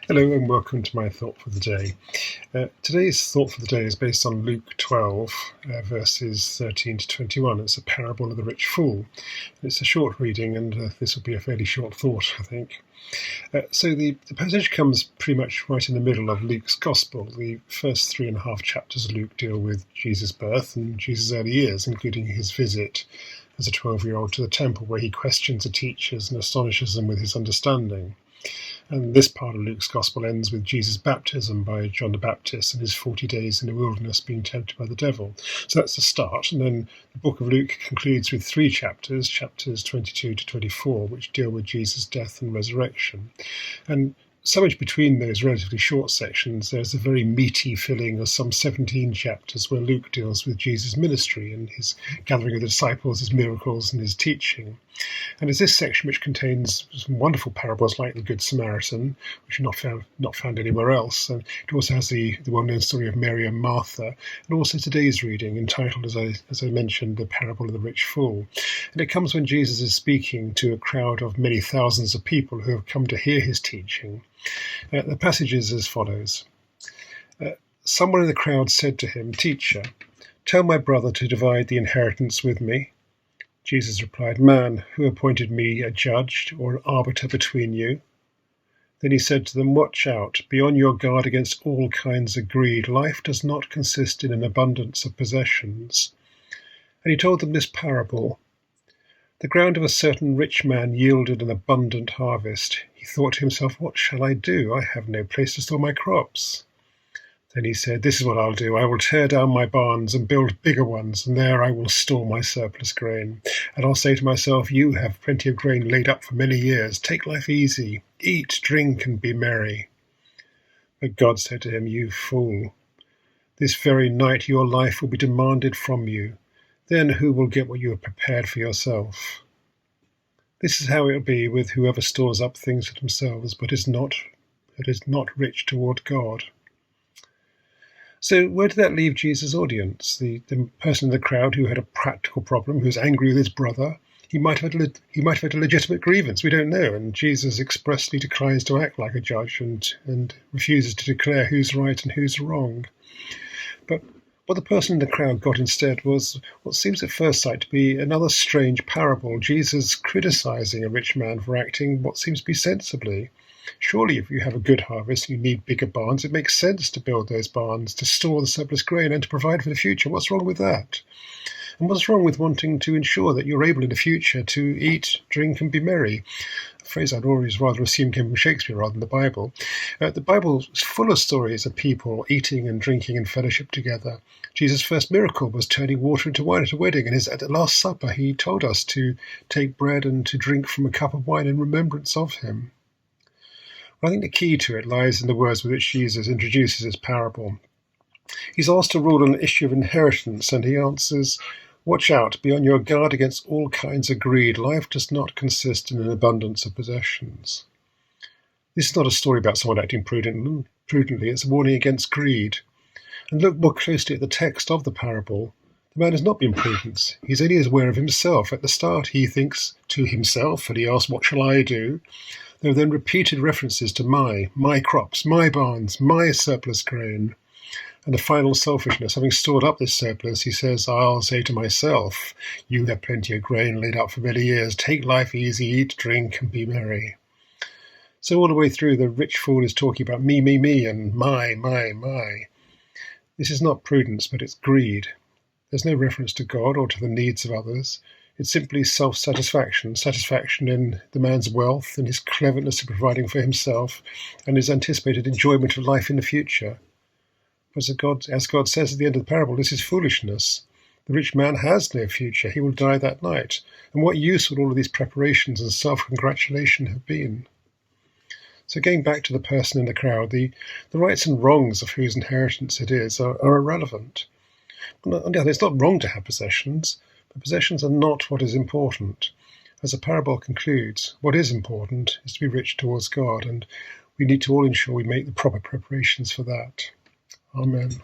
Hello and welcome to my thought for the day. Today's thought for the day is based on Luke 12, verses 13 to 21. It's a parable of the rich fool. It's a short reading and this will be a fairly short thought, I think. So the passage comes pretty much right in the middle of Luke's Gospel. The first 3.5 chapters of Luke deal with Jesus' birth and Jesus' early years, including his visit as a 12-year-old to the temple where he questions the teachers and astonishes them with his understanding. And this part of Luke's Gospel ends with Jesus' baptism by John the Baptist and his 40 days in the wilderness being tempted by the devil. So that's the start. And then the book of Luke concludes with 3 chapters, chapters 22 to 24, which deal with Jesus' death and resurrection. And somewhere between those relatively short sections, there's a very meaty filling of some 17 chapters where Luke deals with Jesus' ministry and his gathering of the disciples, his miracles and his teaching. And there's this section which contains some wonderful parables like the Good Samaritan, which are not found anywhere else. And it also has the well-known story of Mary and Martha, and also today's reading entitled, as I mentioned, the parable of the rich fool. And it comes when Jesus is speaking to a crowd of many thousands of people who have come to hear his teaching. The passage is as follows. Someone in the crowd said to him, "Teacher, tell my brother to divide the inheritance with me." Jesus replied, "Man, who appointed me a judge or an arbiter between you?" Then he said to them, "Watch out, be on your guard against all kinds of greed. Life does not consist in an abundance of possessions." And he told them this parable. The ground of a certain rich man yielded an abundant harvest. He thought to himself, "What shall I do? I have no place to store my crops." Then he said, "This is what I'll do. I will tear down my barns and build bigger ones, and there I will store my surplus grain. And I'll say to myself, you have plenty of grain laid up for many years. Take life easy. Eat, drink, and be merry." But God said to him, "You fool, this very night your life will be demanded from you. Then who will get what you have prepared for yourself? This is how it will be with whoever stores up things for themselves, but is not rich toward God." So where did that leave Jesus' audience? The person in the crowd who had a practical problem, who's angry with his brother. He might have had a legitimate grievance, we don't know, and Jesus expressly declines to act like a judge and refuses to declare who's right and who's wrong. But what the person in the crowd got instead was what seems at first sight to be another strange parable, Jesus criticizing a rich man for acting what seems to be sensibly. Surely if you have a good harvest, you need bigger barns. It makes sense to build those barns, to store the surplus grain and to provide for the future. What's wrong with that? And what's wrong with wanting to ensure that you're able in the future to eat, drink and be merry? A phrase I'd always rather assume came from Shakespeare rather than the Bible. The Bible is full of stories of people eating and drinking and fellowship together. Jesus' first miracle was turning water into wine at a wedding, and at the Last Supper he told us to take bread and to drink from a cup of wine in remembrance of him. I think the key to it lies in the words with which Jesus introduces his parable. He's asked to rule on an issue of inheritance, and he answers, "Watch out, be on your guard against all kinds of greed. Life does not consist in an abundance of possessions." This is not a story about someone acting prudently, it's a warning against greed. And look more closely at the text of the parable. The man has not been prudent. He's only aware of himself. At the start he thinks to himself, and he asks, "What shall I do?" There are then repeated references to my crops, my barns, my surplus grain. And the final selfishness, having stored up this surplus, he says, "I'll say to myself, you have plenty of grain laid up for many years. Take life easy, eat, drink, and be merry." So all the way through, the rich fool is talking about me, and my. This is not prudence, but it's greed. There's no reference to God or to the needs of others. It's simply self-satisfaction, satisfaction in the man's wealth and his cleverness in providing for himself and his anticipated enjoyment of life in the future. But as God says at the end of the parable, this is foolishness. The rich man has no future. He will die that night. And what use would all of these preparations and self-congratulation have been? So going back to the person in the crowd, the rights and wrongs of whose inheritance it is are irrelevant. On the other hand, it's not wrong to have possessions, but possessions are not what is important. As the parable concludes, what is important is to be rich towards God, and we need to all ensure we make the proper preparations for that. Amen.